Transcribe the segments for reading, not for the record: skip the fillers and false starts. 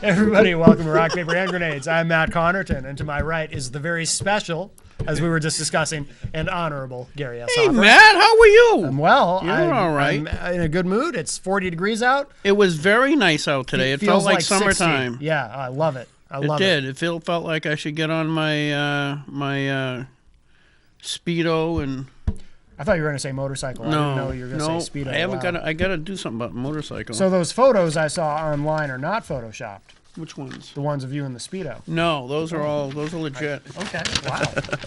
Everybody, welcome to Rock, Paper, Hand Grenades. I'm Matt Connarton, and to my right is the very special, as we were just discussing, and honorable Gary S. Hey, Hopper. Matt, how are you? I'm well. You're all right. I'm in a good mood. It's 40 degrees out. It was very nice out today. It felt feels like 60. summertime. Yeah, I love it. I love It did. It felt like I should get on my Speedo and. I thought you were going to say motorcycle. I didn't know you were going to say Speedo. I haven't Wow. got. I got to do something about motorcycle. So those photos I saw online are not photoshopped. Which ones? The ones of you in the Speedo. No, those are legit. Okay. Wow.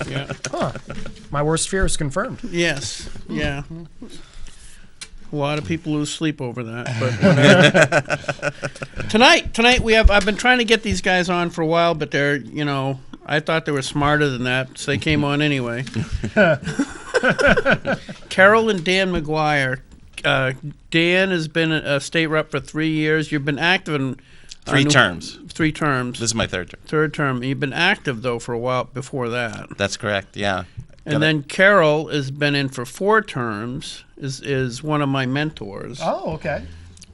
Yeah. Huh. My worst fear is confirmed. Yes. Yeah. A lot of people lose sleep over that. But whatever. Tonight I've been trying to get these guys on for a while, but they're, I thought they were smarter than that, so they came on anyway. Carol and Dan McGuire. Dan has been a state rep for 3 years. You've been active in 3 terms. 3 terms. This is my third term. Third term. You've been active though for a while before that. That's correct. Yeah. And then Carol has been in for 4 terms. Is one of my mentors. Oh, okay.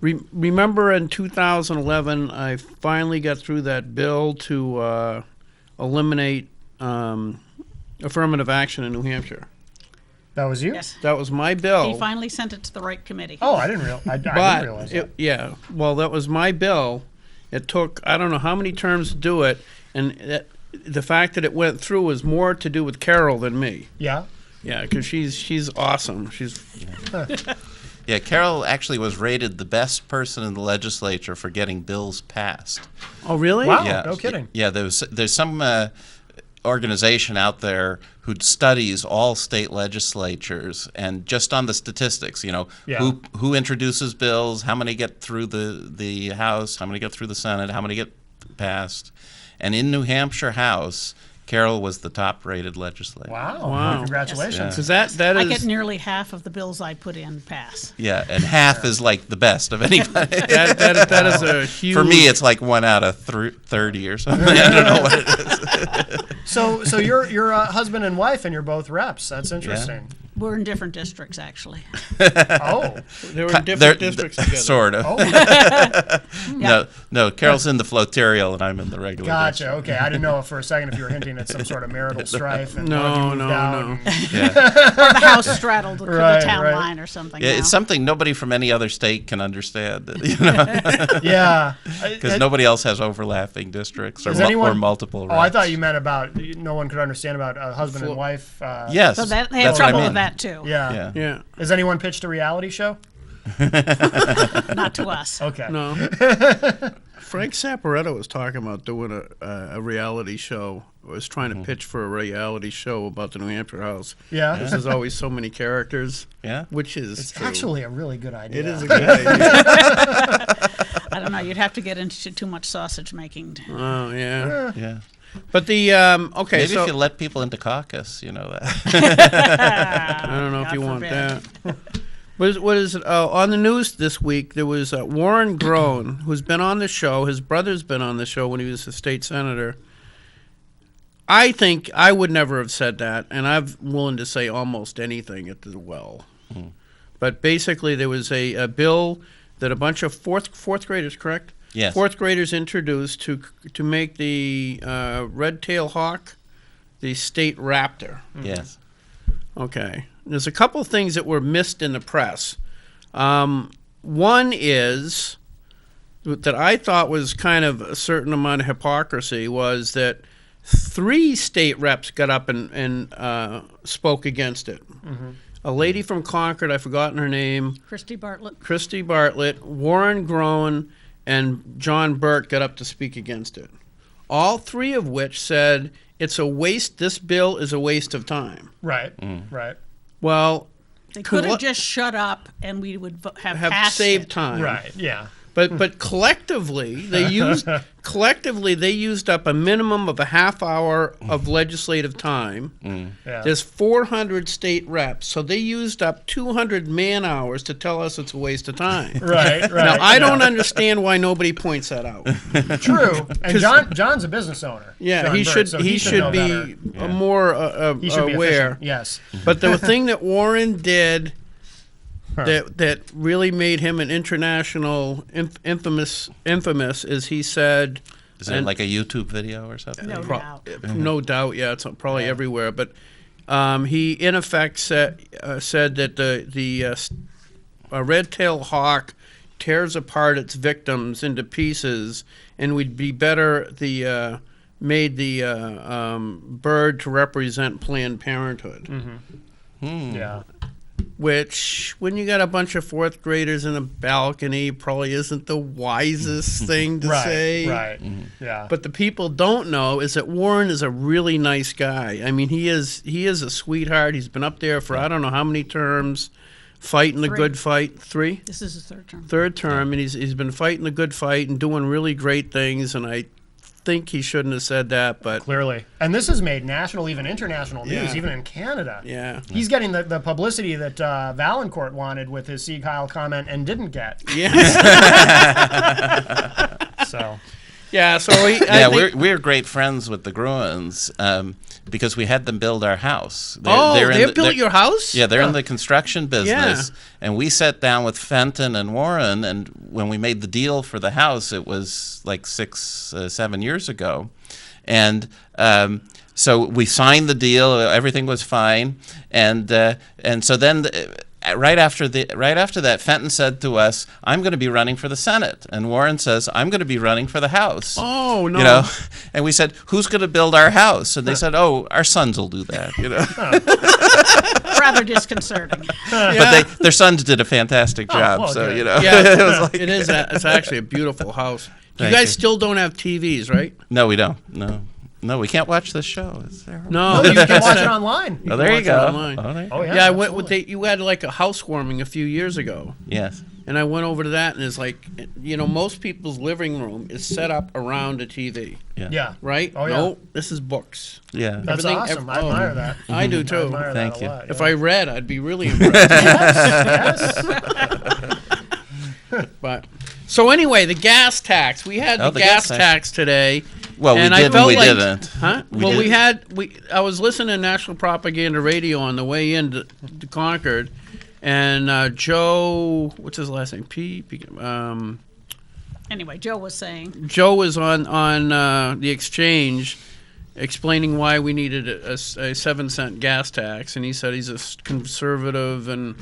Remember in 2011, I finally got through that bill to eliminate affirmative action in New Hampshire. That was you? Yes. That was my bill. He finally sent it to the right committee. Oh, I didn't realize that. Yeah. Well, that was my bill. It took, I don't know how many terms to do it, and the fact that it went through was more to do with Carol than me. Yeah? Yeah, because she's awesome. Yeah, Carol actually was rated the best person in the legislature for getting bills passed. Oh, really? Wow, Yeah. no kidding. Yeah, there's some organization out there who studies all state legislatures, and just on the statistics, who introduces bills, how many get through the House, how many get through the Senate, how many get passed. And in New Hampshire House, Carol was the top-rated legislator. Wow. Wow. Congratulations. Because that I is get nearly half of the bills I put in pass. Yeah, and half is like the best of anybody. that is a huge. For me, it's like 1 out of 30 or something. I don't know what it is. So you're a husband and wife, and you're both reps. That's interesting. We're in different districts, actually. Oh. They were in different districts together. Sort of. Oh. No. Carol's in the floterial, and I'm in the regular. Gotcha. district. Okay. I didn't know for a second if you were hinting at some sort of marital strife. And No. Yeah. Or the house straddled the Right, town right. line or something. Yeah, now. it's something nobody from any other state can understand. Yeah. Because nobody else has overlapping districts or, Does anyone- or multiple. Oh, I reps. thought you meant about no one could understand about a husband and wife. Yes. So they have that's what I trouble mean. with that, too. Yeah. Yeah. Has anyone pitched a reality show? Not to us. Okay. No. Frank Saporetto was talking about doing a reality show. Was trying to pitch for a reality show about the New Hampshire House. Yeah. There's always so many characters. Yeah. Which is It's true. actually a really good idea. It is a good idea. I don't know. You'd have to get into too much sausage making. Oh yeah. Yeah. But the okay. Maybe so if you let people into caucus, you know that. I don't know if God you want forbid. that. What is it? On the news this week, there was Warren Groen, who's been on the show. His brother's been on the show when he was a state senator. I think I would never have said that, and I'm willing to say almost anything at the well. But basically, there was a bill that a bunch of fourth graders, correct? Yes. Fourth graders introduced to make the red-tailed hawk the state raptor. Yes. Okay. There's a couple of things that were missed in the press. One is that I thought was kind of a certain amount of hypocrisy was that 3 state reps got up and spoke against it. A lady from Concord, I've forgotten her name, Christy Bartlett, Warren Groen, and John Burt got up to speak against it. All 3 of which said it's a waste. This bill is a waste of time. Right. Right. Well, They could have just shut up and we would have passed saved it. time. Right. Yeah. But collectively they used up a minimum of a half hour of legislative time. Yeah. There's 400 state reps, so they used up 200 man hours to tell us it's a waste of time. Right. Right. Now I don't understand why nobody points that out. True. And John's a business owner. Yeah, John he Burt, should so he should know be better. more He should be aware. efficient. Yes. But the thing that Warren did that really made him an international infamous is he said. Is it like a YouTube video or something? No doubt. No doubt, yeah, it's probably everywhere. But he, in effect, said that the red-tailed hawk tears apart its victims into pieces, and would be better made the bird to represent Planned Parenthood. Mm-hmm. Yeah. Which, when you got a bunch of fourth graders in a balcony, probably isn't the wisest thing to say. Right. Mm-hmm. Yeah. But the people don't know is that Warren is a really nice guy. I mean, he is a sweetheart. He's been up there for I don't know how many terms, fighting the good fight. 3? This is his third term. Third term, and he's been fighting the good fight and doing really great things. And I think he shouldn't have said that, but clearly. And this has made national, even international news, even in Canada. Yeah. He's getting the publicity that Valancourt wanted with his Sieg Heil comment and didn't get. Yes. So. Yeah, so we're great friends with the Gruens because we had them build our house. They built your house? Yeah, they're in the construction business, and we sat down with Fenton and Warren, and when we made the deal for the house, it was like 6-7 years ago, and so we signed the deal. Everything was fine, and so then. Right after that, Fenton said to us, "I'm going to be running for the Senate," and Warren says, "I'm going to be running for the House." Oh no! You know, and we said, "Who's going to build our house?" And they said, "Oh, our sons will do that." You know, rather disconcerting. But their sons did a fantastic job. Well, so good. you know, Yeah, it was like, it is. It's actually a beautiful house. You Thank guys you. still don't have TVs, right? No, we don't. No, we can't watch this show. It's terrible. No, You can watch it online. Oh, there you watch it go. online. Oh, yeah. Yeah, I absolutely. went. You had like a housewarming a few years ago, Yes. and I went over to that, and it's like, most people's living room is set up around a TV, Yeah. right? Oh, yeah. No, this is books. Yeah. That's Everything- awesome. I admire that. I do I too. admire Thank that you. a lot. If yeah. I read, I'd be really impressed. Yes. But so anyway, the gas tax. We had the gas tax today. Well, and we I did felt and we like, didn't. Huh? I was listening to National Propaganda Radio on the way into Concord, and Joe, what's his last name? Anyway, Joe was saying. Joe was on the exchange explaining why we needed a 7-cent gas tax, and he said he's a conservative and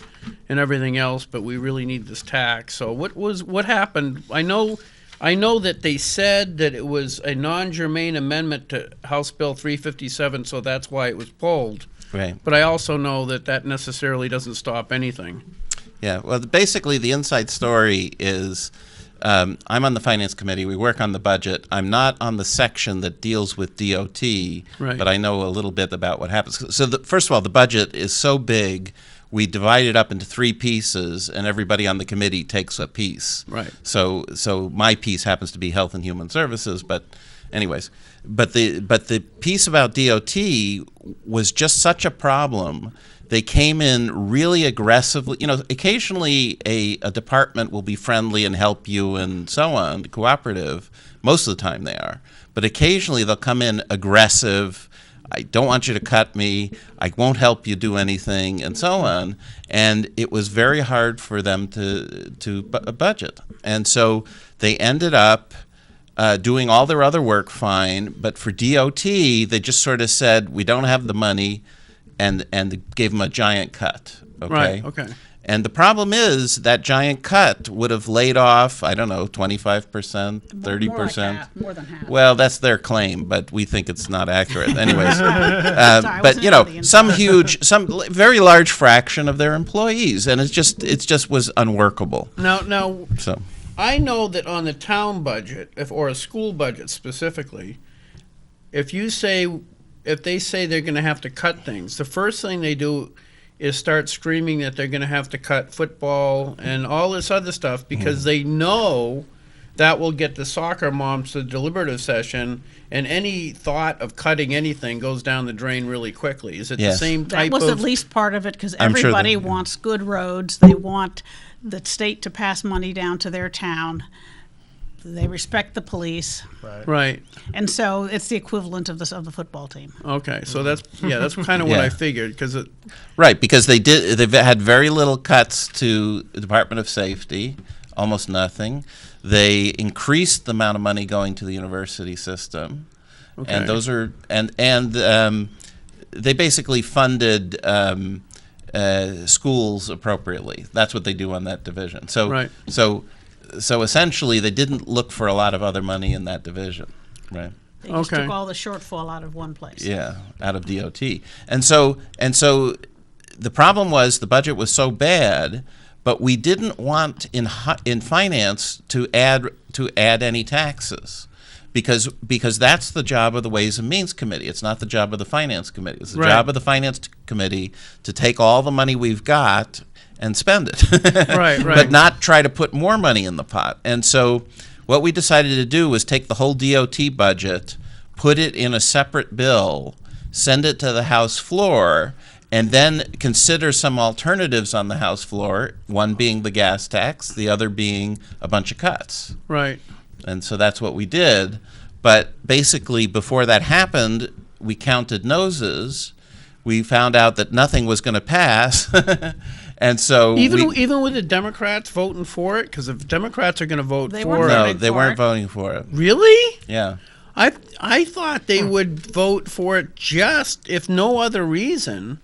everything else, but we really need this tax. So what happened? I know that they said that it was a non-germane amendment to House Bill 357, so that's why it was pulled. Right. But I also know that necessarily doesn't stop anything. Yeah. Well, basically, the inside story is I'm on the Finance Committee. We work on the budget. I'm not on the section that deals with DOT, Right. but I know a little bit about what happens. So, first of all, the budget is so big, we divide it up into 3 pieces, and everybody on the committee takes a piece. Right. So my piece happens to be Health and Human Services, but anyways, but the piece about DOT was just such a problem. They came in really aggressively. You know, occasionally a department will be friendly and help you and so on, cooperative. Most of the time they are. But occasionally they'll come in aggressive. I don't want you to cut me. I won't help you do anything, and so on. And it was very hard for them to budget. And so they ended up doing all their other work fine. But for DOT, they just sort of said, we don't have the money, and gave them a giant cut. Okay? Right, okay. And the problem is that giant cut would have laid off, I don't know, 25%, 30%. More than half. Well, that's their claim, but we think it's not accurate. Anyways, I but wasn't in the some very large fraction of their employees, and it just was unworkable. Now, So I know that on the town budget, or a school budget specifically, if they say they're going to have to cut things, the first thing they do is start screaming that they're going to have to cut football and all this other stuff because they know that will get the soccer moms to the deliberative session, and any thought of cutting anything goes down the drain really quickly. Is it Yes. the same type That was of... at least part of it because I'm sure everybody that- wants good roads. They want the state to pass money down to their town. They respect the police, Right. and so it's the equivalent of the football team. Okay. So that's kind of what I figured because Right, because they've had very little cuts to the Department of Safety, almost nothing. They increased the amount of money going to the university system, and those are they basically funded schools appropriately. That's what they do on that division. So essentially, they didn't look for a lot of other money in that division, right? They just took all the shortfall out of one place. Yeah, out of DOT. And so the problem was the budget was so bad, but we didn't want in finance to add any taxes. Because that's the job of the Ways and Means Committee. It's not the job of the Finance Committee. It's the job of the Finance Committee to take all the money we've got and spend it. Right. But not try to put more money in the pot. And so what we decided to do was take the whole DOT budget, put it in a separate bill, send it to the House floor, and then consider some alternatives on the House floor, one being the gas tax, the other being a bunch of cuts. Right. And so that's what we did. But basically, before that happened, we counted noses. We found out that nothing was going to pass. And so even with the Democrats voting for it, because if Democrats are going to vote for it. No, they weren't voting for it. Really? Yeah. I thought they would vote for it just, if no other reason,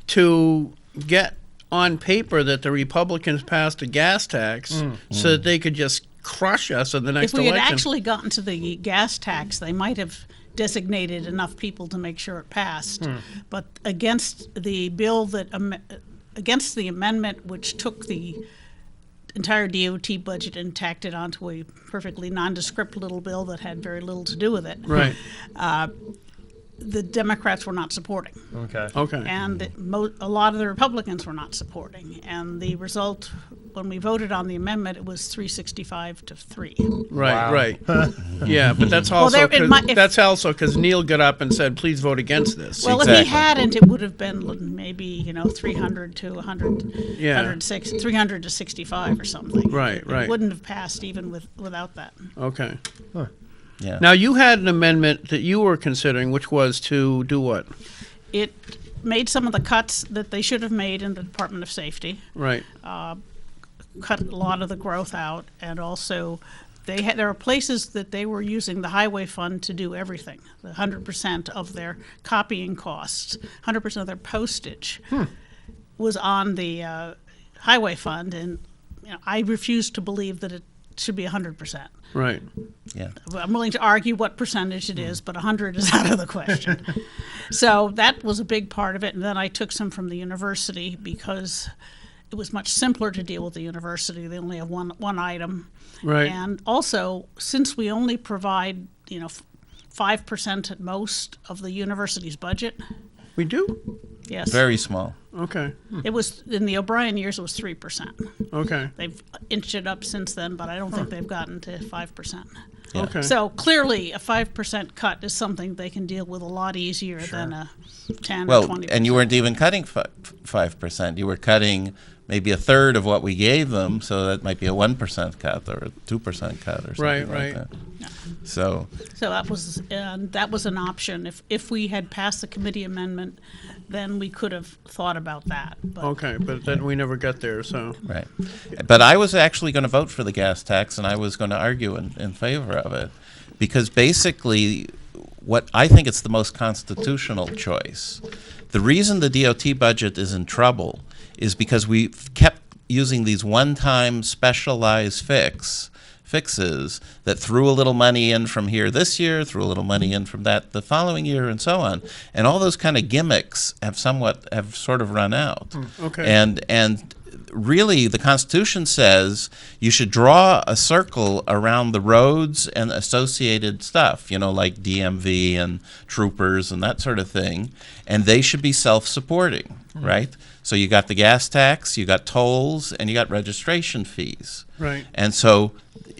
to get on paper that the Republicans passed a gas tax so that they could just crush us in the next election. If we had actually gotten to the gas tax, they might have designated enough people to make sure it passed. But against the bill against the amendment which took the entire DOT budget and tacked it onto a perfectly nondescript little bill that had very little to do with it. Right. The Democrats were not supporting. Okay. And a lot of the Republicans were not supporting. And the result, when we voted on the amendment, it was 365 to 3. Right. Yeah, but that's also because Neil got up and said, "Please vote against this." Well, if he hadn't, it would have been maybe 300 to 100, 300 to 65 or something. Right. It wouldn't have passed even without that. Okay. Yeah. Now, you had an amendment that you were considering, which was to do what? It made some of the cuts that they should have made in the Department of Safety. Right. Cut a lot of the growth out, and also there are places that they were using the highway fund to do everything. 100% of their copying costs, 100% of their postage was on the highway fund, and I refuse to believe that it should be 100%. Right. Yeah. I'm willing to argue what percentage it is, but 100 is out of the question. So that was a big part of it. And then I took some from the university because it was much simpler to deal with the university. They only have one item. Right. And also, since we only provide, 5% at most of the university's budget. We do? Yes. Very small. Okay. It was, in the O'Brien years, it was 3%. Okay. They've inched it up since then, but I don't think they've gotten to 5%. Yeah. Okay. So clearly, a 5% cut is something they can deal with a lot easier than a 10 or 20%. And you weren't even cutting 5%. You were cutting maybe a third of what we gave them, so that might be a 1% cut or a 2% cut or something like that. Yeah. So that was an option. If we had passed the committee amendment, then we could have thought about that. But okay, but then we never got there. So right. But I was actually going to vote for the gas tax, and I was going to argue in favor of it, because basically, what I think it's the most constitutional choice. The reason the DOT budget is in trouble is because we've kept using these one-time specialized fixes that threw a little money in from here this year, threw a little money in from that the following year, and so on. And all those kind of gimmicks have sort of run out. Okay. And really, the Constitution says you should draw a circle around the roads and associated stuff, like DMV and troopers and that sort of thing, and they should be self-supporting, right? So you got the gas tax, you got tolls, and you got registration fees. Right. And so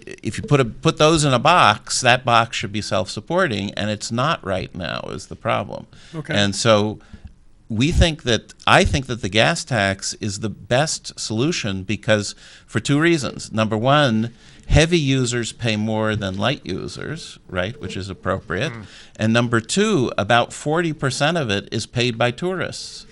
if you put those in a box, that box should be self-supporting, and it's not right now is the problem. Okay. And so I think that the gas tax is the best solution for two reasons. Number one, heavy users pay more than light users, right, which is appropriate. And number two, about 40% of it is paid by tourists,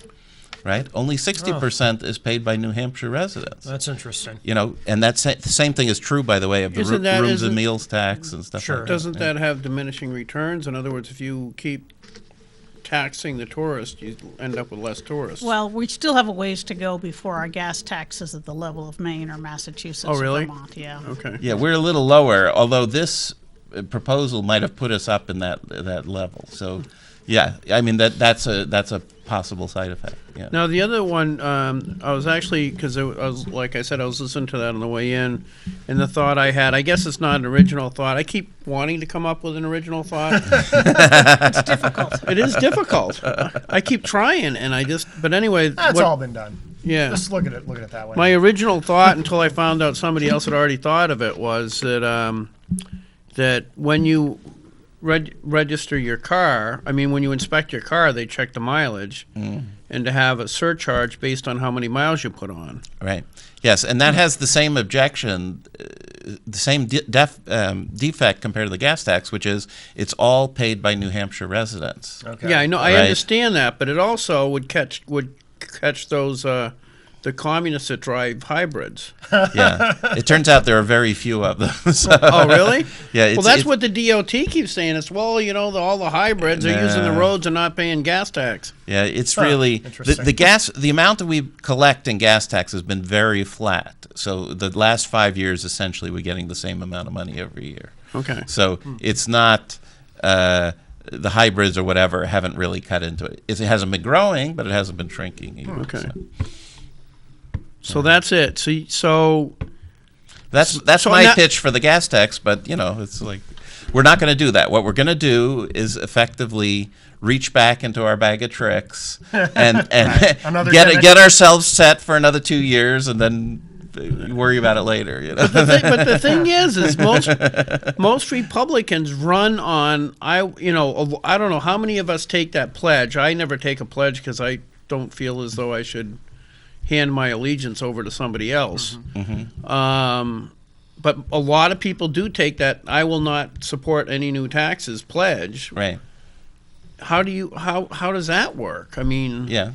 right? Only 60% is paid by New Hampshire residents. That's interesting. You know, and the same thing is true, by the way, of the rooms and meals tax and stuff like that. Doesn't that have diminishing returns? In other words, if you keep taxing the tourist, you end up with less tourists. Well, we still have a ways to go before our gas tax is at the level of Maine or Massachusetts Oh, really? or Vermont. Yeah. Okay. Yeah, we're a little lower, although this proposal might have put us up in that level. So, yeah, I mean that's a possible side effect. Yeah. Now the other one, I was actually, because I was, like I said, I was listening to that on the way in, and the thought I had, I guess it's not an original thought. I keep wanting to come up with an original thought. It's difficult. It is difficult. I keep trying, and but anyway. That's all been done. Yeah. Just look at it that way. My original thought, until I found out somebody else had already thought of it, was that that when you register your car, I mean, when you inspect your car, they check the mileage, and to have a surcharge based on how many miles you put on. Right. Yes, and that has the same objection, the same defect compared to the gas tax, which is it's all paid by New Hampshire residents. Okay. Yeah, I know. I Right. understand that, but it also would catch those the communists that drive hybrids. Yeah. It turns out there are very few of them. So, Oh, really? Yeah. Well, that's what the DOT keeps saying. It's, well, you know, all the hybrids are using the roads and not paying gas tax. Yeah, it's really interesting. the amount that we collect in gas tax has been very flat. So the last 5 years, essentially, we're getting the same amount of money every year. Okay. So it's not the hybrids or whatever haven't really cut into it. It hasn't been growing, but it hasn't been shrinking either. Okay. So that's it. So that's my pitch for the gas tax. But you know, it's like we're not going to do that. What we're going to do is effectively reach back into our bag of tricks and get ourselves set for another 2 years, and then worry about it later. You know? But the thing is most Republicans run on I don't know how many of us take that pledge. I never take a pledge because I don't feel as though I should hand my allegiance over to somebody else. But a lot of people do take that I will not support any new taxes pledge. Right. How does that work? I mean, Yeah.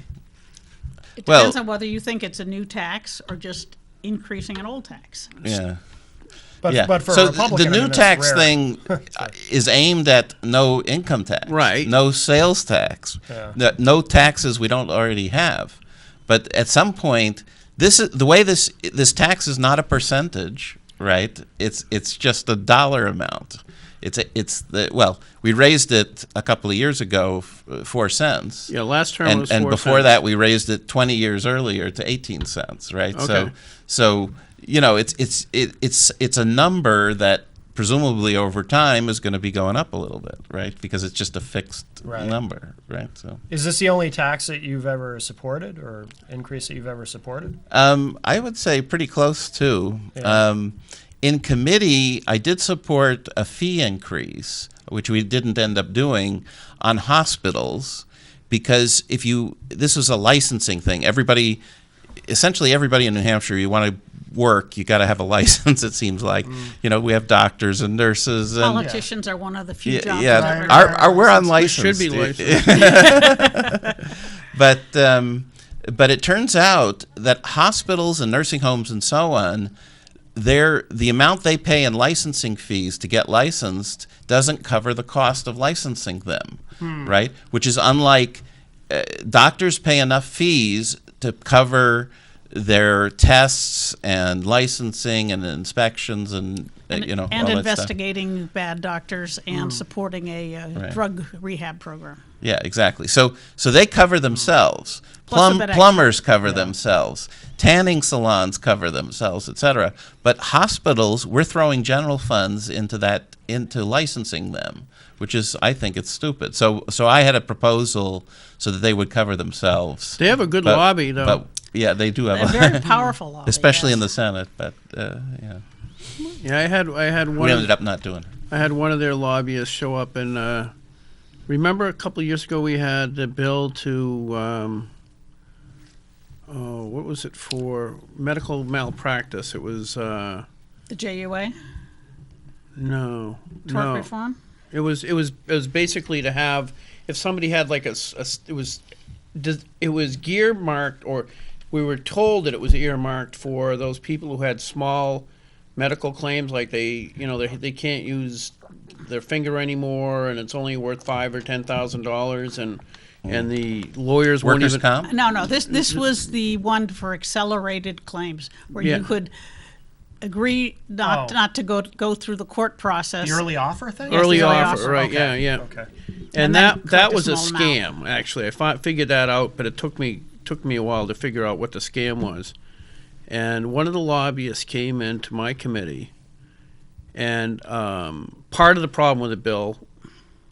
It depends on whether you think it's a new tax or just increasing an old tax. Yeah. But for so a Republican, the new I mean, tax rare. thing is aimed at no income tax, Right. No sales tax, no taxes we don't already have. But at some point, this is the way this tax is not a percentage, right? It's just a dollar amount. We raised it a couple of years ago, 4 cents. Yeah, last term was 4 and before cents. that we raised it 20 years earlier to 18 cents, right? Okay. So you know, it's a number that presumably over time is going to be going up a little bit, right? Because it's just a fixed number, right? So is this the only tax that you've ever supported or increase that you've ever supported? I would say pretty close to. Yeah. In committee, I did support a fee increase, which we didn't end up doing, on hospitals, because this was a licensing thing. Essentially everybody in New Hampshire, you want to work, you got to have a license. It seems like, you know, we have doctors and nurses, and Politicians are one of the few jobs. yeah. that We're unlicensed. Should be licensed. But it turns out that hospitals and nursing homes and so on, the amount they pay in licensing fees to get licensed doesn't cover the cost of licensing them, right? Which is unlike doctors pay enough fees to cover their tests and licensing and inspections and you know, and all investigating bad doctors and supporting a drug rehab program. Yeah, exactly. So they cover themselves. Plus a bit extra. Plumbers cover themselves. Tanning salons cover themselves, etc. But hospitals, we're throwing general funds into licensing them, which is, I think, it's stupid. So I had a proposal so that they would cover themselves. They have a good lobby, though. But yeah, they do have They're very powerful lobby, especially yes. in the Senate. But yeah, Yeah, I had one. we ended up not doing it. I had one of their lobbyists show up and remember a couple of years ago we had the bill to what was it for? Medical malpractice. It was The JUA? No. Tort reform? It was basically to have, if somebody had like it was earmarked, or we were told that it was earmarked for those people who had small medical claims, like they can't use their finger anymore, and it's only worth $5,000 or $10,000, and the lawyers won't Workers' even. comp? No. This was the one for accelerated claims, where you could agree not to go through the court process. The early offer thing? Yes, Early the early offer, offer. right? Okay. Yeah. Okay. And then that collect a was a small scam. Actually, I figured that out, but it took me a while to figure out what the scam was. And one of the lobbyists came into my committee, and part of the problem with the bill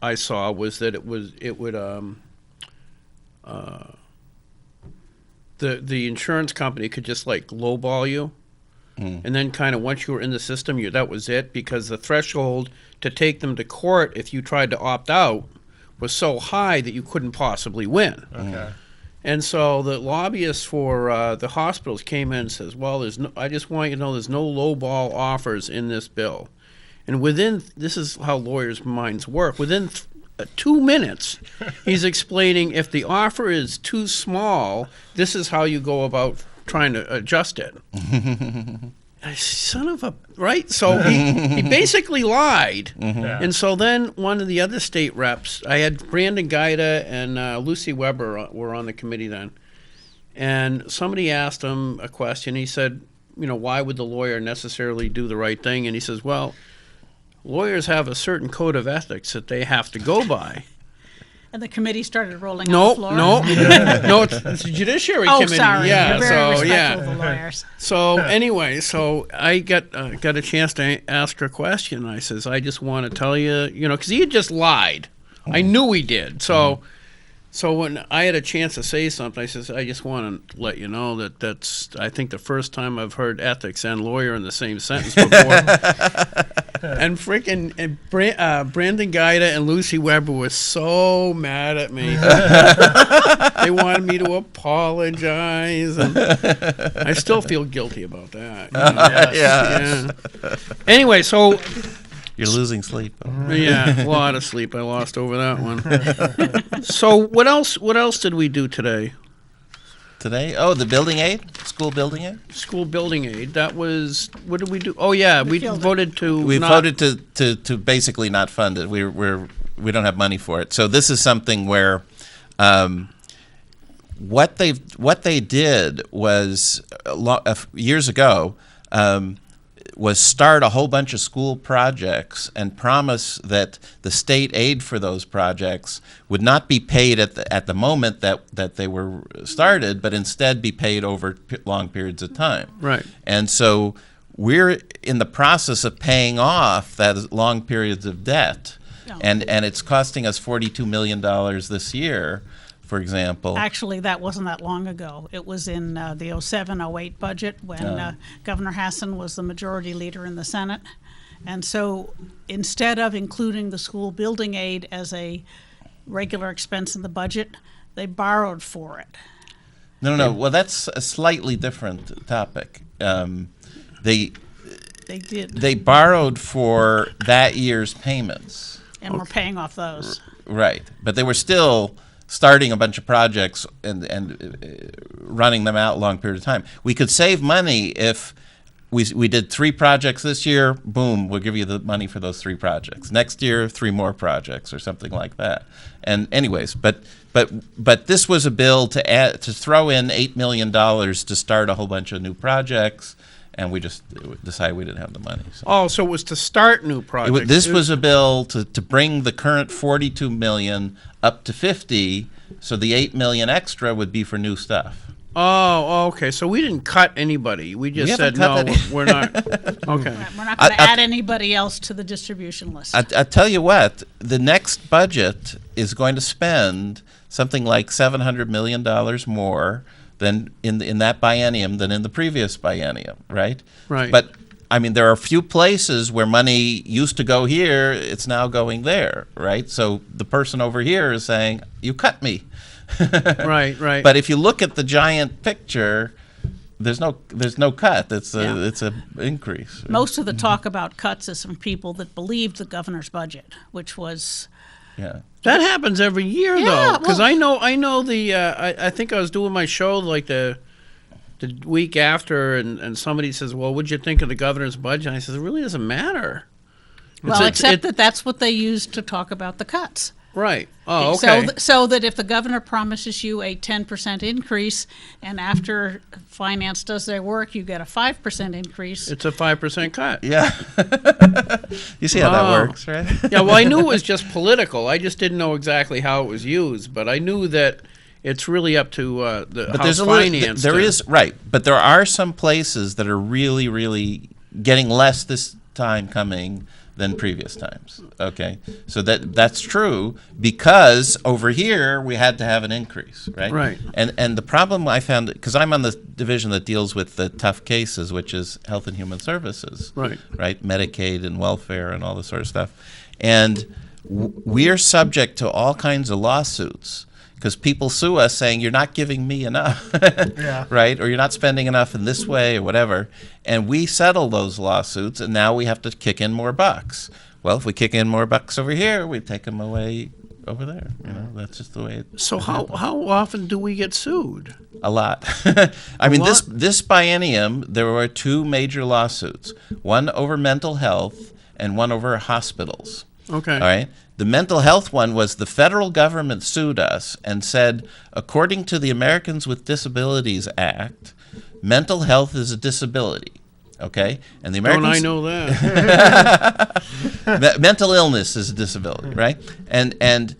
I saw was that the insurance company could just like lowball you, and then kind of once you were in the system, that was it, because the threshold to take them to court if you tried to opt out was so high that you couldn't possibly win. Okay. And so the lobbyists for the hospitals came in and says, well, I just want you to know there's no lowball offers in this bill. And this is how lawyers' minds work, within 2 minutes, he's explaining if the offer is too small, this is how you go about trying to adjust it. Son of a, right? So he basically lied. Yeah. And so then one of the other state reps, I had Brandon Gaida and Lucy Weber were on the committee then. And somebody asked him a question. He said, why would the lawyer necessarily do the right thing? And he says, well, lawyers have a certain code of ethics that they have to go by. And the committee started rolling on the floor? No, it's the Judiciary Committee. Sorry. Yeah, You're very so respectful of the lawyers. So anyway, I got a chance to ask her a question. I says, I just want to tell you, because he had just lied. I knew he did. So when I had a chance to say something, I says, I just want to let you know that's, I think, the first time I've heard ethics and lawyer in the same sentence before. And Brandon Gaida and Lucy Weber were so mad at me. They wanted me to apologize, and I still feel guilty about that. Yeah. Anyway, so You're losing sleep. yeah, a lot of sleep I lost over that one. So what else did we do today? Today? Oh, the building aid? School building aid? School building aid. That was, what did we do? Oh yeah, we voted to We not, voted to basically not fund it. We don't have money for it. So this is something where what they did was years ago was start a whole bunch of school projects and promise that the state aid for those projects would not be paid at the moment that they were started, but instead be paid over long periods of time. Right. And so we're in the process of paying off that long periods of debt, and it's costing us $42 million this year, for example. Actually, that wasn't that long ago. It was in the 07-08 budget when Governor Hassan was the majority leader in the Senate. And so instead of including the school building aid as a regular expense in the budget, they borrowed for it. No. Well, that's a slightly different topic. They did. They borrowed for that year's payments. And we're paying off those. Right. But they were still starting a bunch of projects and running them out a long period of time. We could save money if we did 3 projects this year. Boom, we'll give you the money for those 3 projects. Next year, 3 more projects or something like that. And anyways, but this was a bill to throw in $8 million to start a whole bunch of new projects. And we just decided we didn't have the money. So it was to start new projects. This was a bill to bring the current $42 million up to $50, so the $8 million extra would be for new stuff. Oh, okay. So we didn't cut anybody. We just said, no, we're not. Okay. We're not going to add anybody else to the distribution list. I tell you what, the next budget is going to spend something like $700 million more than in that biennium than in the previous biennium, right? Right. But I mean, there are a few places where money used to go here; it's now going there, right? So the person over here is saying, "You cut me." Right. But if you look at the giant picture, there's no cut. It's a increase. Most of the talk about cuts is from people that believed the governor's budget, which was. Yeah. That happens every year, Yeah, though, because well- I know the. I think I was doing my show like the week after, and somebody says, "Well, what'd you think of the governor's budget?" And I said, "It really doesn't matter." Well, except that that's what they used to talk about the cuts. Right. Oh, okay. So that if the governor promises you a 10% increase, and after finance does their work, you get a 5% increase. It's a 5% cut. Yeah. You see how that works, right? Yeah, well, I knew it was just political. I just didn't know exactly how it was used, but I knew that it's really up to the House Finance. There is, right, but there are some places that are really, really getting less this time coming than previous times. Okay, so that's true because over here we had to have an increase, right? Right. And the problem I found, because I'm on the division that deals with the tough cases, which is Health and Human Services, Right. right, Medicaid and welfare and all this sort of stuff, and we are subject to all kinds of lawsuits. Because people sue us saying, you're not giving me enough, right? Or you're not spending enough in this way or whatever. And we settle those lawsuits, and now we have to kick in more bucks. Well, if we kick in more bucks over here, we take them away over there. You know, that's just the way it So how often do we get sued? A lot. I mean, this biennium, there were 2 major lawsuits. One over mental health and one over hospitals. Okay. All right. The mental health one was the federal government sued us and said, according to the Americans with Disabilities Act, mental health is a disability. Okay? And the Americans. Don't I know that? Mental illness is a disability, right? And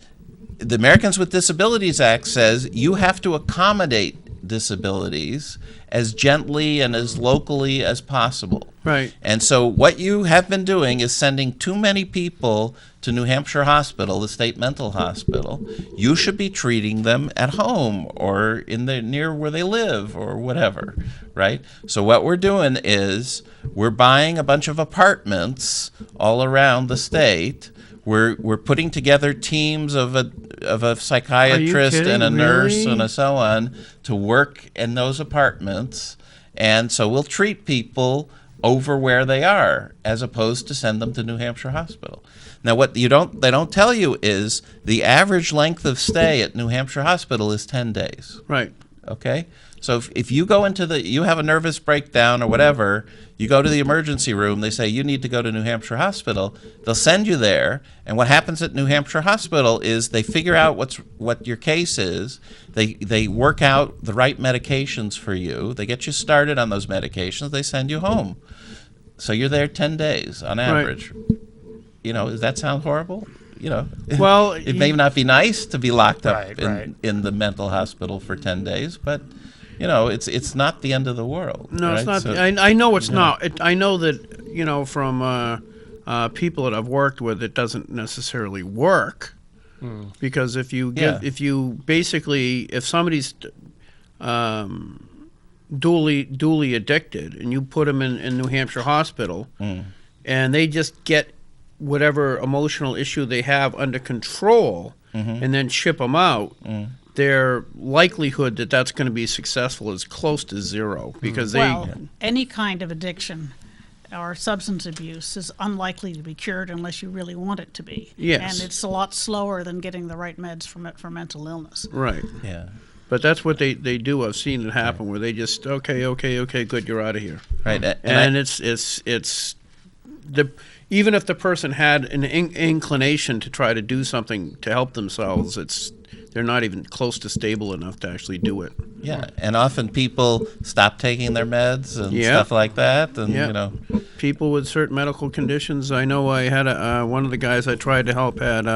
the Americans with Disabilities Act says you have to accommodate disabilities as gently and as locally as possible. Right. And so what you have been doing is sending too many people to New Hampshire Hospital, the state mental hospital. You should be treating them at home or in the near where they live or whatever, right? So what we're doing is we're buying a bunch of apartments all around the state. We're putting together teams of a psychiatrist and a nurse and a so on to work in those apartments, and so we'll treat people over where they are as opposed to send them to New Hampshire Hospital. Now, what they don't tell you is the average length of stay at New Hampshire Hospital is 10 days. Right. Okay? So if you go you have a nervous breakdown or whatever, you go to the emergency room, they say you need to go to New Hampshire Hospital, they'll send you there, and what happens at New Hampshire Hospital is they figure out what your case is, they work out the right medications for you, they get you started on those medications, they send you home. So you're there 10 days on average. Right. You know, does that sound horrible? You know, well, it may not be nice to be locked up in the mental hospital for 10 days, but you know, it's not the end of the world. No, right? it's not. So, I know it's not. I know that, you know, from people that I've worked with, it doesn't necessarily work because if you if somebody's duly addicted and you put them in New Hampshire Hospital and they just get whatever emotional issue they have under control and then ship them out. Their likelihood that that's going to be successful is close to zero because any kind of addiction or substance abuse is unlikely to be cured unless you really want it to be. Yes. And it's a lot slower than getting the right meds for mental illness. Right. Yeah. But that's what they do. I've seen it happen where they just okay, good, you're out of here. Right. And it's the even if the person had an inclination to try to do something to help themselves, they're not even close to stable enough to actually do it. Yeah, and often people stop taking their meds and stuff like that, and you know, people with certain medical conditions. I know I had one of the guys I tried to help had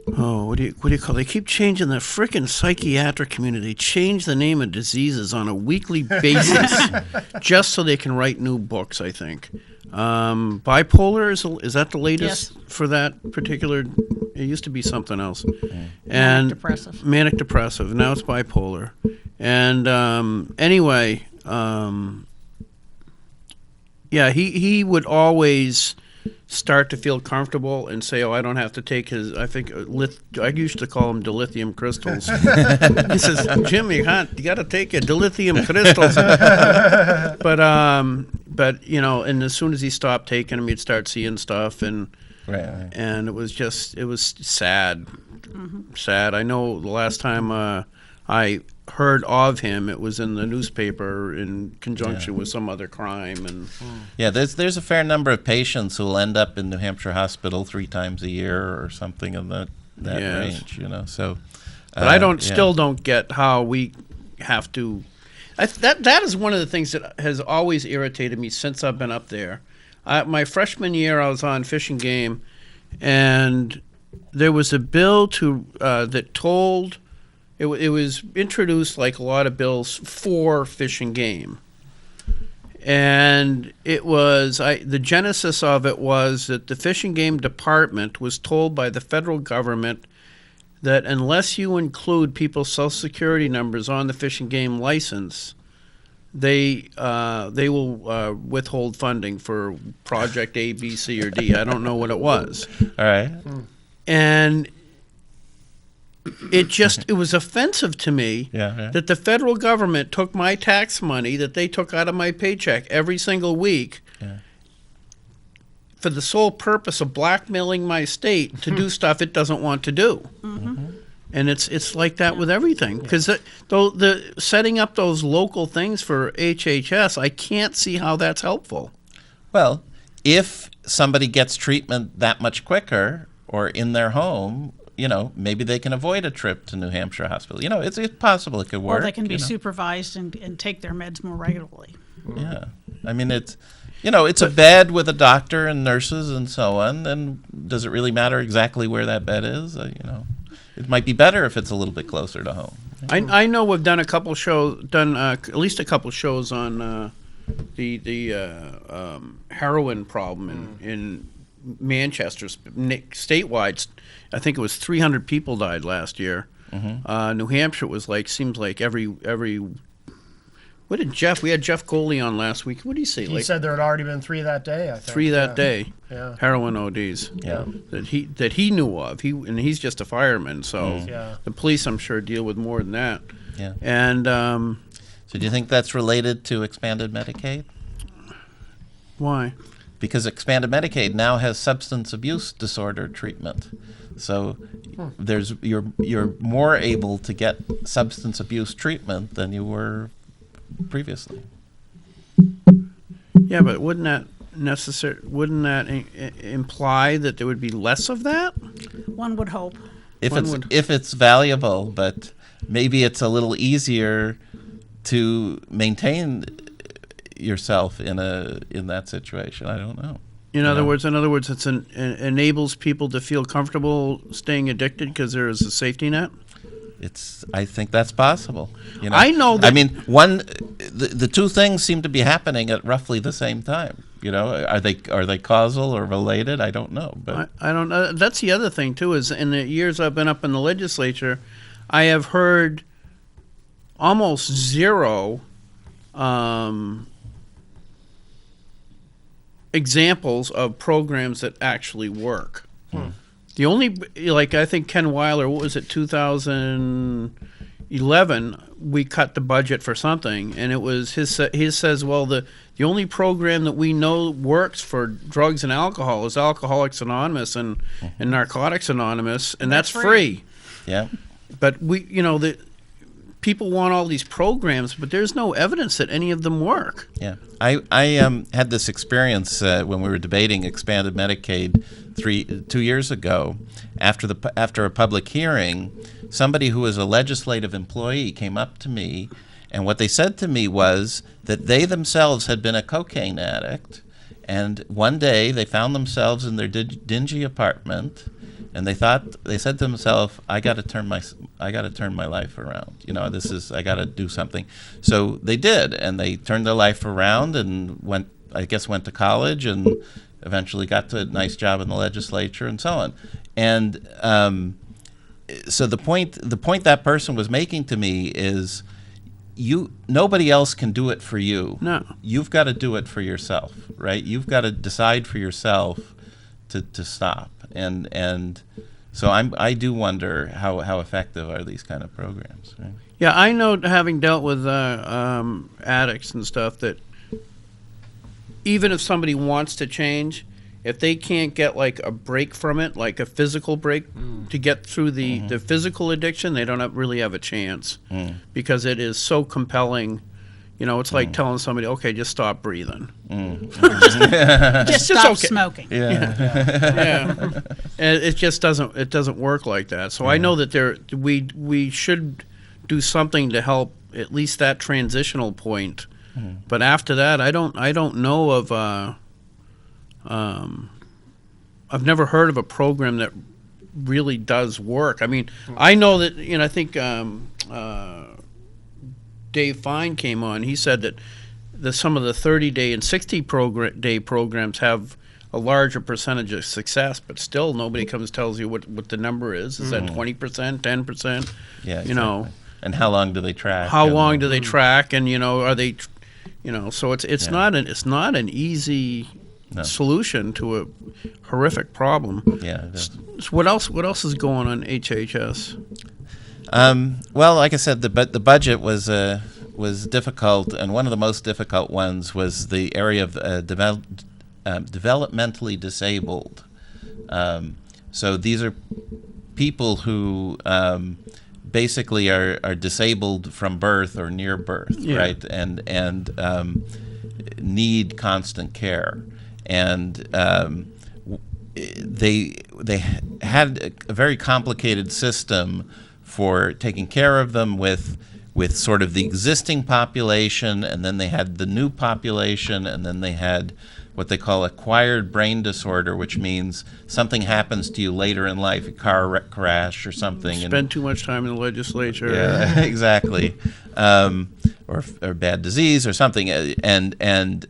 what do you call? They keep changing the frickin' psychiatric community. They change the name of diseases on a weekly basis just so they can write new books. I think bipolar is that the latest for that particular. It used to be something else. And manic depressive. Now it's bipolar. And anyway, he would always start to feel comfortable and say, "Oh, I don't have to take his." I think I used to call them dilithium crystals. He says, "Jim, you got to take your dilithium crystals." But and as soon as he stopped taking them, he'd start seeing stuff, and and it was sad, sad. I know the last time I heard of him, it was in the newspaper in conjunction with some other crime. And there's a fair number of patients who will end up in New Hampshire Hospital 3 times a year or something of that range. So, but I still don't get how we have to. That is one of the things that has always irritated me since I've been up there. My freshman year, I was on Fish and Game, and there was a bill that told. It was introduced like a lot of bills for Fish and Game. And it was, the genesis of it was that the Fish and Game Department was told by the federal government that unless you include people's Social Security numbers on the Fish and Game license, they will withhold funding for Project A, B, C, or D. I don't know what it was. All right. And it was offensive to me that the federal government took my tax money that they took out of my paycheck every single week for the sole purpose of blackmailing my state to do stuff it doesn't want to do. And it's like that with everything, because the setting up those local things for HHS, I can't see how that's helpful. Well, if somebody gets treatment that much quicker or in their home, maybe they can avoid a trip to New Hampshire Hospital. It's possible it could work. Or they can be supervised and take their meds more regularly. Yeah. I mean, it's a bed with a doctor and nurses and so on. And does it really matter exactly where that bed is? It might be better if it's a little bit closer to home. I know we've done at least a couple shows on the heroin problem in Manchester, statewide. I think it was 300 people died last year. New Hampshire was seems like every. What did we had Jeff Coley on last week. What did he say? He said there had already been 3 that day, I think. 3 that day. Yeah. Heroin ODs. Yeah. That he knew of. And he's just a fireman, so the police, I'm sure, deal with more than that. Yeah. And so do you think that's related to expanded Medicaid? Why? Because expanded Medicaid now has substance abuse disorder treatment. So you're more able to get substance abuse treatment than you were previously. Yeah, but wouldn't that imply that there would be less of that? One would hope. If it's valuable, but maybe it's a little easier to maintain yourself in that situation. I don't know. In other words, it enables people to feel comfortable staying addicted because there is a safety net. I think that's possible. I know that. I mean, the two things seem to be happening at roughly the same time. Are they causal or related? I don't know. But I don't know. That's the other thing too. Is in the years I've been up in the legislature, I have heard almost zero examples of programs that actually work. The only, I think Ken Weiler, what was it, 2011, we cut the budget for something, and it was he says, well, the only program that we know works for drugs and alcohol is Alcoholics Anonymous and Narcotics Anonymous, and that's free. Yeah. But the people want all these programs, but there's no evidence that any of them work. Yeah, I had this experience when we were debating expanded Medicaid 2 years ago. After a public hearing, somebody who was a legislative employee came up to me, and what they said to me was that they themselves had been a cocaine addict, and one day they found themselves in their dingy apartment. And they said to themselves, I got to turn my life around. I got to do something. So they did, and they turned their life around and went to college and eventually got to a nice job in the legislature and so on. And so the point that person was making to me is, nobody else can do it for you. No. You've got to do it for yourself, right? You've got to decide for yourself to stop. And so I do wonder how effective are these kind of programs, right? Yeah, I know, having dealt with addicts and stuff, that even if somebody wants to change, if they can't get like a break from it, like a physical break to get through the physical addiction, they don't really have a chance because it is so compelling. You know, it's like telling somebody, okay, just stop breathing. Just stop smoking. Yeah. And it just doesn't work like that. So I know that we should do something to help at least that transitional point. But after that, I don't know of I've never heard of a program that really does work. I mean, I know that, you know, I think Dave Fine came on. He said that some of the 30-day and 60-day programs have a larger percentage of success, but still nobody comes tells you what the number is. Is that 20%, 10%? Yeah, exactly. You know. And how long do they track? How long do they track? And, you know, are they, you know, so it's not an easy solution to a horrific problem. Yeah. It is. So what else is going on HHS? Well, like I said, the budget was difficult, and one of the most difficult ones was the area of developmentally disabled. So these are people who basically are disabled from birth or near birth, right? And need constant care. And they had a very complicated system for taking care of them with sort of the existing population, and then they had the new population, and then they had what they call acquired brain disorder, which means something happens to you later in life, a car crash or something. Spend too much time in the legislature. Yeah, exactly. Or bad disease or something. And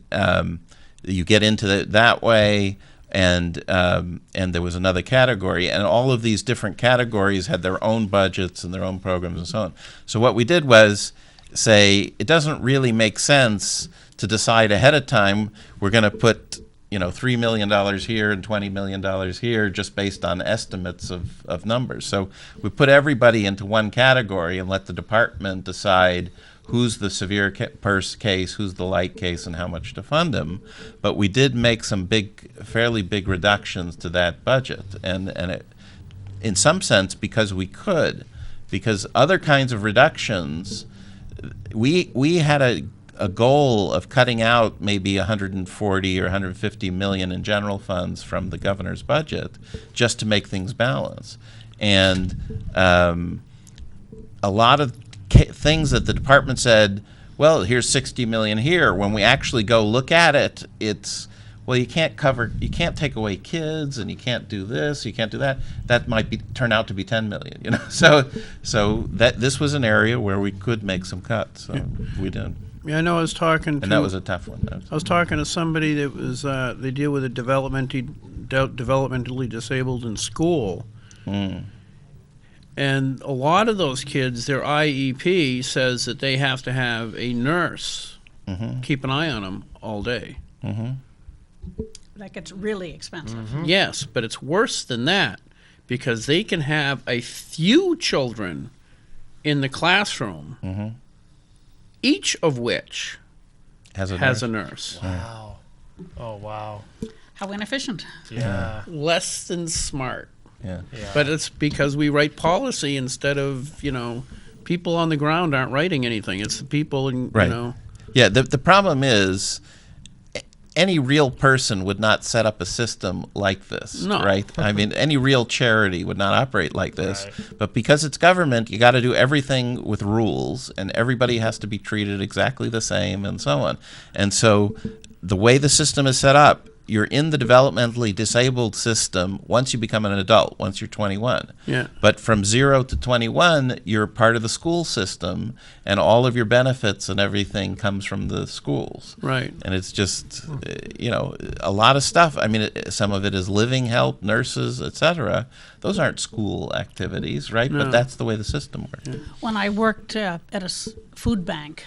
you get into it that way. And there was another category, and all of these different categories had their own budgets and their own programs and so on. So what we did was say it doesn't really make sense to decide ahead of time we're going to put $3 million here and $20 million here just based on estimates of numbers. So we put everybody into one category and let the department decide who's the severe case, who's the light case, and how much to fund them. But we did make some fairly big reductions to that budget, and it, in some sense, because we could, because other kinds of reductions, we had a goal of cutting out maybe 140 or 150 million in general funds from the governor's budget just to make things balance, and a lot of things that the department said, well, here's 60 million here. When we actually go look at it, it's, well, you can't take away kids, and you can't do this, you can't do that. That might turn out to be 10 million, So that this was an area where we could make some cuts. So we did. Yeah, I know. I was talking to, and that was a tough one. I was talking to somebody that was they deal with the developmentally disabled in school. And a lot of those kids, their IEP says that they have to have a nurse keep an eye on them all day. That gets really expensive. Yes, but it's worse than that, because they can have a few children in the classroom, each of which has a nurse. Wow. Oh, wow. How inefficient. Yeah. Less than smart. Yeah. But it's because we write policy instead of, people on the ground aren't writing anything. It's the people, Right. Yeah, the problem is any real person would not set up a system like this, right? I mean, any real charity would not operate like this. Right. But because it's government, you got to do everything with rules, and everybody has to be treated exactly the same, and so on. And so the way the system is set up, you're in the developmentally disabled system once you become an adult, once you're 21. Yeah. But from 0 to 21, you're part of the school system, and all of your benefits and everything comes from the schools. Right. And it's just, a lot of stuff. I mean, some of it is living help, nurses, etc. Those aren't school activities, right? No. But that's the way the system works. Yeah. When I worked at a food bank,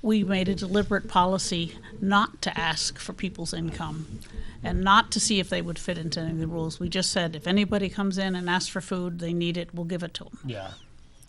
we made a deliberate policy not to ask for people's income and not to see if they would fit into any of the rules. We just said, if anybody comes in and asks for food, they need it, we'll give it to them. Yeah.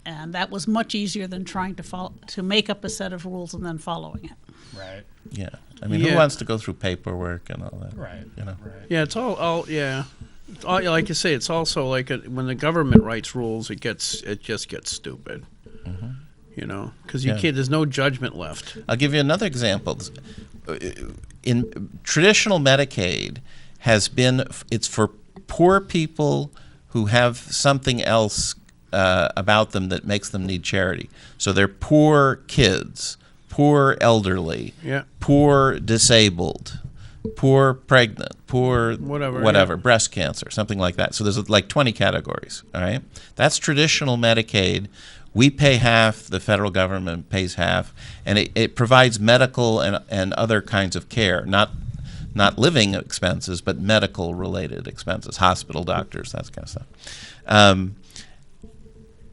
And that was much easier than trying to make up a set of rules and then following it. Right. Yeah. I mean, who wants to go through paperwork and all that? Right. You know. Right. Yeah, it's all yeah. It's all, like you say, it's also like when the government writes rules, it just gets stupid. Mm-hmm. You know, because you can't. There's no judgment left. I'll give you another example. In traditional Medicaid it's for poor people who have something else about them that makes them need charity. So they're poor kids, poor elderly, poor disabled, poor pregnant, poor whatever, breast cancer, something like that. So there's like 20 categories, all right? That's traditional Medicaid. We pay half, the federal government pays half, and it provides medical and other kinds of care, not living expenses, but medical-related expenses, hospital, doctors, that kind of stuff.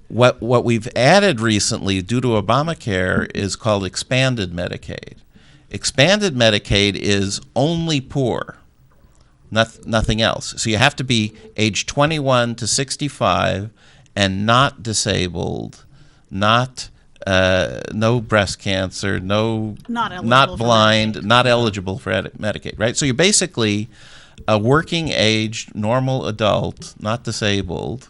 What we've added recently due to Obamacare is called expanded Medicaid. Expanded Medicaid is only poor, nothing else. So you have to be age 21 to 65 and not disabled, no breast cancer, not blind, not eligible for Medicaid, right? So you're basically a working age, normal adult, not disabled,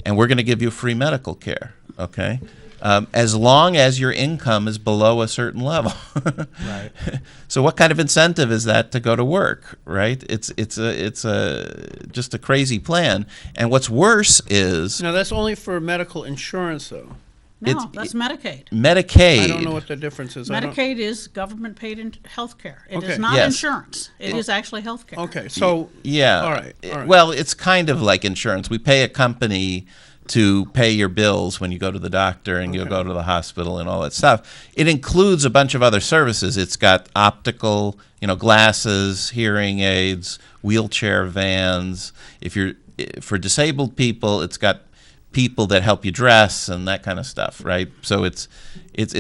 and we're going to give you free medical care, okay? As long as your income is below a certain level. Right. So what kind of incentive is that to go to work, right? It's just a crazy plan. And what's worse is... No, that's only for medical insurance, though. No, that's Medicaid. Medicaid. I don't know what the difference is. Medicaid is government-paid health care. It Okay. is not Yes. insurance. It is actually health care. Okay, so... Yeah. All right. Well, it's kind of like insurance. We pay a company to pay your bills when you go to the doctor and you go to the hospital and all that stuff. It includes a bunch of other services. It's got optical, glasses, hearing aids, wheelchair vans. For disabled people, it's got people that help you dress and that kind of stuff, right? So it's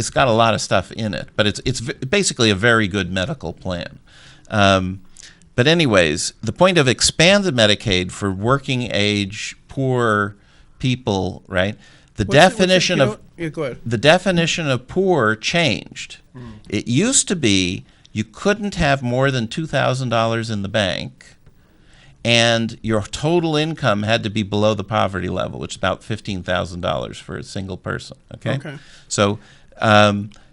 got a lot of stuff in it, but it's basically a very good medical plan. But anyways, the point of expanded Medicaid for working age poor people, right? The definition of poor changed. It used to be you couldn't have more than $2,000 in the bank, and your total income had to be below the poverty level, which is about $15,000 for a single person. Okay. So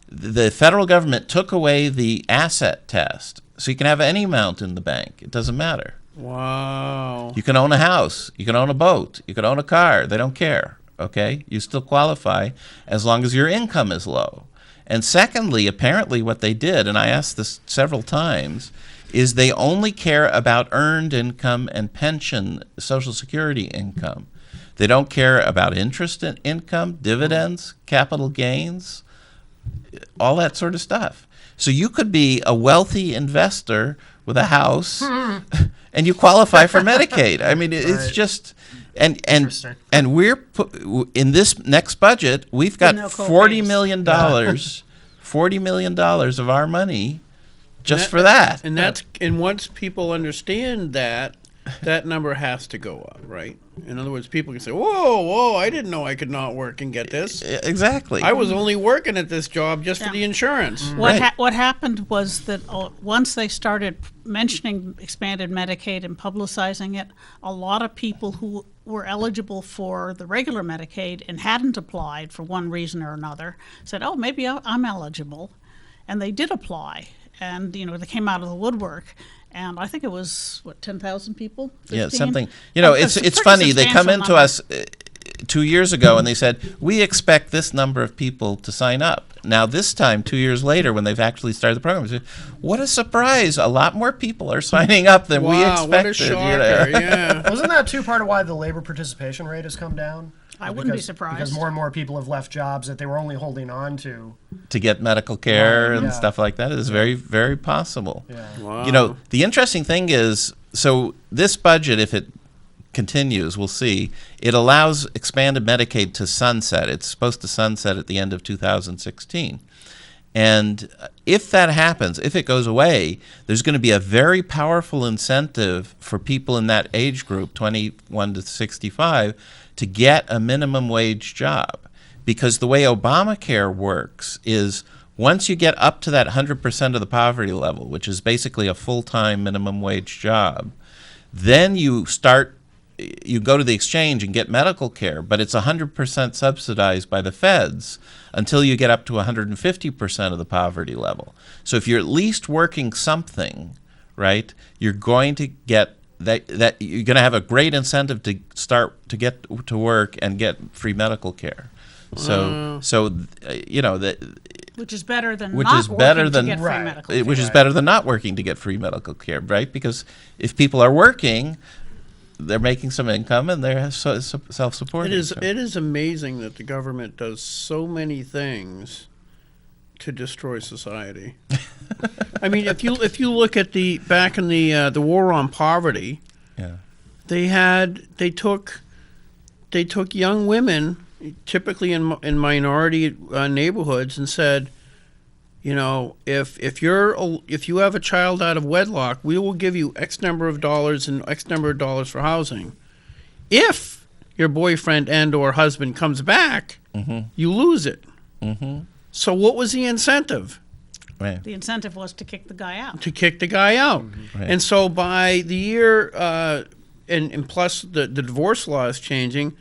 the federal government took away the asset test, so you can have any amount in the bank. It doesn't matter. Wow. You can own a house. You can own a boat. You can own a car. They don't care. Okay? You still qualify as long as your income is low. And secondly, apparently what they did, and I asked this several times, is they only care about earned income and pension, Social Security income. They don't care about interest income, dividends, capital gains, all that sort of stuff. So you could be a wealthy investor with a house and you qualify for Medicaid. I mean, it's just... And we're in this next budget, we've got $40 million, $40 million of our money just for that. And once people understand that number has to go up, right? In other words, people can say, whoa, I didn't know I could not work and get this. Exactly. I was only working at this job just for the insurance. What happened was that once they started mentioning expanded Medicaid and publicizing it, a lot of people who were eligible for the regular Medicaid and hadn't applied for one reason or another said, oh, maybe I'm eligible. And they did apply. And, they came out of the woodwork. And I think it was, 10,000 people? 15? Yeah, something. It's funny. They come into us 2 years ago and they said, we expect this number of people to sign up. Now, this time, 2 years later, when they've actually started the program, they said, what a surprise. A lot more people are signing up than we expected. What a shocker, yeah. Wasn't that too part of why the labor participation rate has come down? I wouldn't be surprised. Because more and more people have left jobs that they were only holding on to get medical care and stuff like that. It is very, very possible. Yeah. Wow. The interesting thing is, so this budget, if it continues, we'll see, it allows expanded Medicaid to sunset. It's supposed to sunset at the end of 2016. And if that happens, if it goes away, there's going to be a very powerful incentive for people in that age group, 21 to 65, to get a minimum wage job. Because the way Obamacare works is once you get up to that 100% of the poverty level, which is basically a full-time minimum wage job, then you go to the exchange and get medical care, but it's 100% subsidized by the feds until you get up to 150% of the poverty level. So if you're at least working something, right, you're going to get that you're going to have a great incentive to start to get to work and get free medical care. So you know that. Which is better than not working to get free medical care. Which is better than not working to get free medical care, right? Because if people are working, they're making some income and they're self-supporting. It is amazing that the government does so many things to destroy society. I mean, if you look at back in the war on poverty, yeah, they took young women, typically in minority neighborhoods, and said, you know, if you have a child out of wedlock, we will give you X number of dollars and X number of dollars for housing. If your boyfriend and or husband comes back, you lose it. Mm-hmm. So what was the incentive? Right. The incentive was to kick the guy out. Mm-hmm. Right. And so by the year, and plus the divorce law is changing,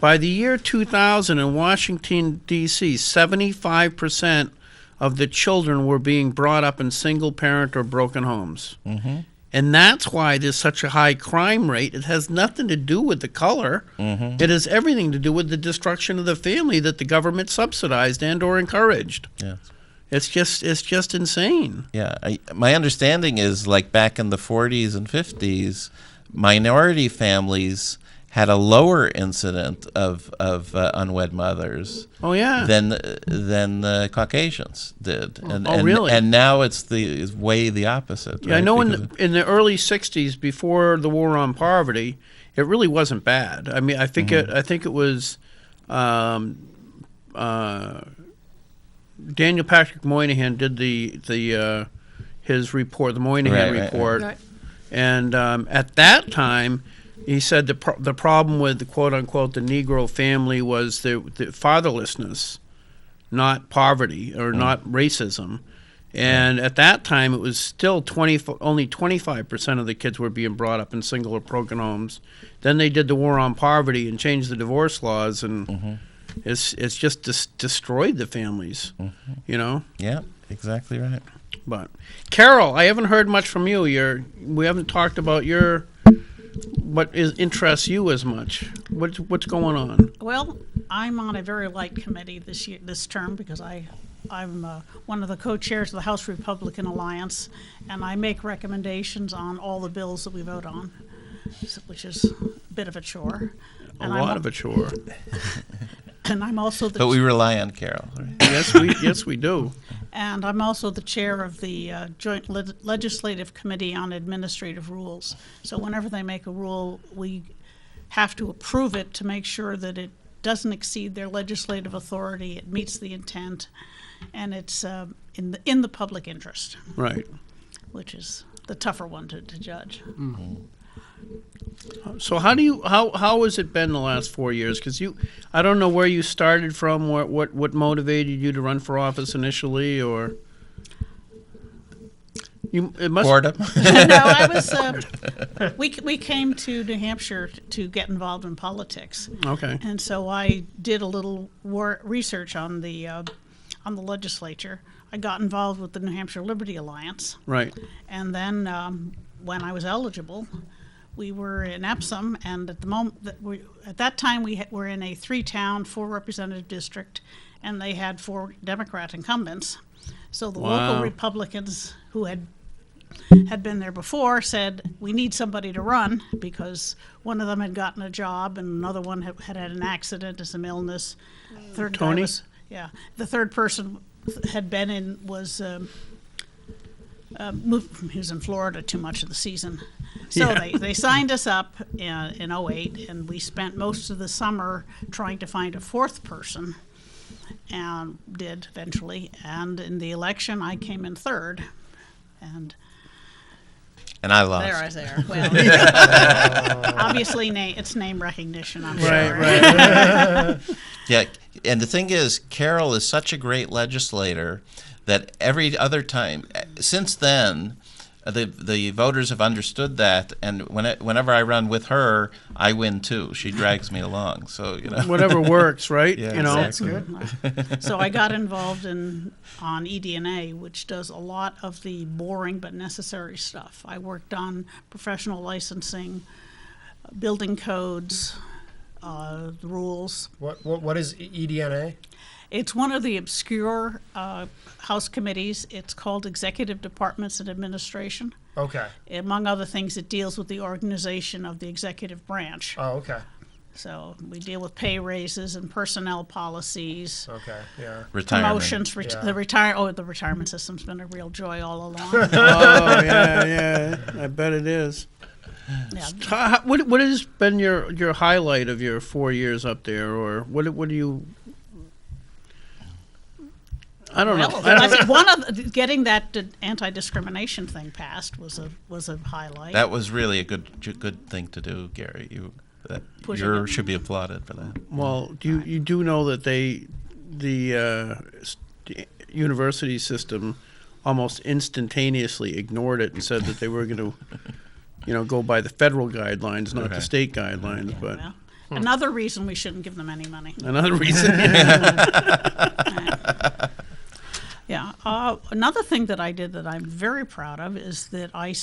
by the year 2000 in Washington, D.C., 75% of the children were being brought up in single-parent or broken homes. Mm-hmm. And that's why there's such a high crime rate. It has nothing to do with the color. Mm-hmm. It has everything to do with the destruction of the family that the government subsidized and or encouraged. Yeah. It's just insane. Yeah. My understanding is, like back in the 40s and 50s, minority families had a lower incident of unwed mothers. Oh yeah. Than the Caucasians did. And really? And now it's way the opposite. Yeah, right? I know in the early '60s, before the war on poverty, it really wasn't bad. I mean, I think it was Daniel Patrick Moynihan did his report, the Moynihan report, Right. and at that time, he said the problem with the quote unquote the Negro family was the fatherlessness, not poverty or not racism. And at that time, it was still only 25% of the kids were being brought up in single or broken homes. Then they did the war on poverty and changed the divorce laws, and it's just destroyed the families. Mm-hmm. You know. Yeah, exactly right. But Carol, I haven't heard much from you. We haven't talked about what interests you as much. What's going on? Well, I'm on a very light committee this term because I'm one of the co-chairs of the House Republican Alliance, and I make recommendations on all the bills that we vote on, which is a bit of a chore. A lot of a chore. And I'm also But we rely on Carol, right? Yes, we do. And I'm also the chair of the Joint Legislative Committee on Administrative Rules. So whenever they make a rule, we have to approve it to make sure that it doesn't exceed their legislative authority, it meets the intent, and it's in the public interest. Right. Which is the tougher one to judge. Mm-hmm. So how has it been the last 4 years? Because I don't know where you started from, what motivated you to run for office initially, or it must boredom. No, I was. We came to New Hampshire to get involved in politics. Okay. And so I did a little research on the legislature. I got involved with the New Hampshire Liberty Alliance. Right. And then when I was eligible, we were in Epsom, and at that time we were in a 3-town, 4-representative district, and they had 4 Democrat incumbents. So the local Republicans who had been there before said, we need somebody to run, because one of them had gotten a job and another one had an accident and some illness. Tony? The third person had been was he was in Florida too much of the season. So they signed us up in 08, and we spent most of the summer trying to find a 4th person. and did eventually. And in the election, I came in third. And I lost. there I was there. Well, obviously, it's name recognition, I'm sure. Right. Yeah, and the thing is, Carol is such a great legislator that every other time since then, the voters have understood that, and whenever I run with her, I win too. She drags me along, so Whatever works, right? Yeah, you know. That's good. So I got involved on ED&A, which does a lot of the boring but necessary stuff. I worked on professional licensing, building codes, the rules. What is ED&A? It's one of the obscure House committees. It's called Executive Departments and Administration. Okay. Among other things, it deals with the organization of the executive branch. Oh, okay. So we deal with pay raises and personnel policies. Okay. Yeah. Retirement. Promotions, Yeah. the retirement system's been a real joy all along. Oh yeah, I bet it is. Yeah. What has been your highlight of your 4 years up there, or what do you? I don't know. I think one of getting that anti-discrimination thing passed was a highlight. That was really a good thing to do, Gary. You should be applauded for that. Well, you do know that the university system almost instantaneously ignored it and said that they were going to, go by the federal guidelines, not the state guidelines. But Well, another reason we shouldn't give them any money. another reason. Yeah. Another thing that I did that I'm very proud of is that I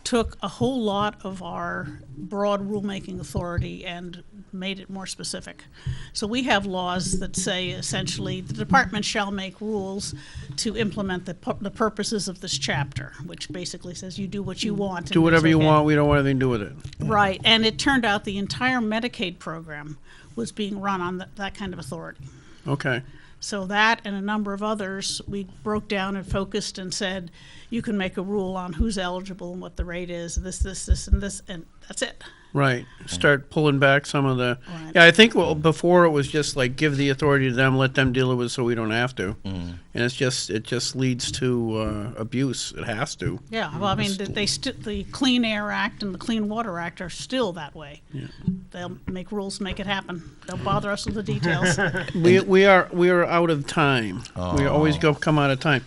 took a whole lot of our broad rulemaking authority and made it more specific. So we have laws that say essentially the department shall make rules to implement the purposes of this chapter, which basically says you do what you want. Do whatever you want. We don't want anything to do with it. Right. And it turned out the entire Medicaid program was being run on that kind of authority. Okay. So that and a number of others, we broke down and focused and said, you can make a rule on who's eligible and what the rate is, this, and this, and that's it. Right. Start pulling back some of the. Right. Yeah, I think before it was just like give the authority to them, let them deal with it, so we don't have to. And it just leads to abuse. It has to. Yeah. Well, I mean, the Clean Air Act and the Clean Water Act are still that way. Yeah. They'll make rules, make it happen. Don't bother us with the details. We are out of time. We always come out of time.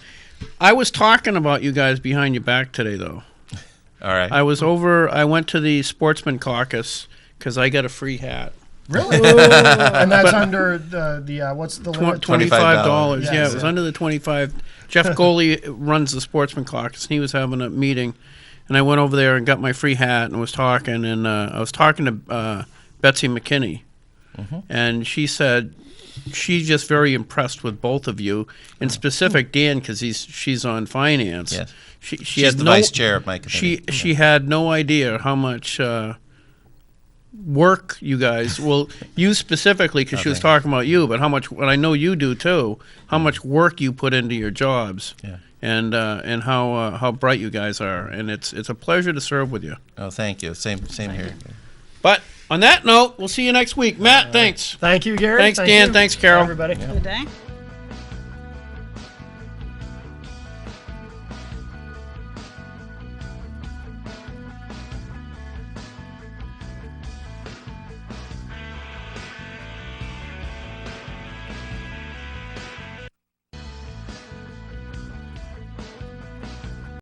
I was talking about you guys behind your back today, though. All right. I went to the Sportsman Caucus because I got a free hat. Really? And that's under the what's the limit? $25. Yes. Yeah, it was under the 25. Jeff Goley runs the Sportsman Caucus, and he was having a meeting, and I went over there and got my free hat and was talking, and I was talking to Betsy McKinney, and she said she's just very impressed with both of you, in specific Dan because she's on finance. Yes. She's the vice chair of my committee. She had no idea how much work you guys, well, you specifically because she was talking about you, but how much, what I know you do too, how much work you put into your jobs, and how bright you guys are, and it's a pleasure to serve with you. Oh, thank you. Same here. But on that note, we'll see you next week. Matt, thanks. Thank you, Gary. Thanks, Thank Dan. you. Thanks, Carol. Everybody. Good day.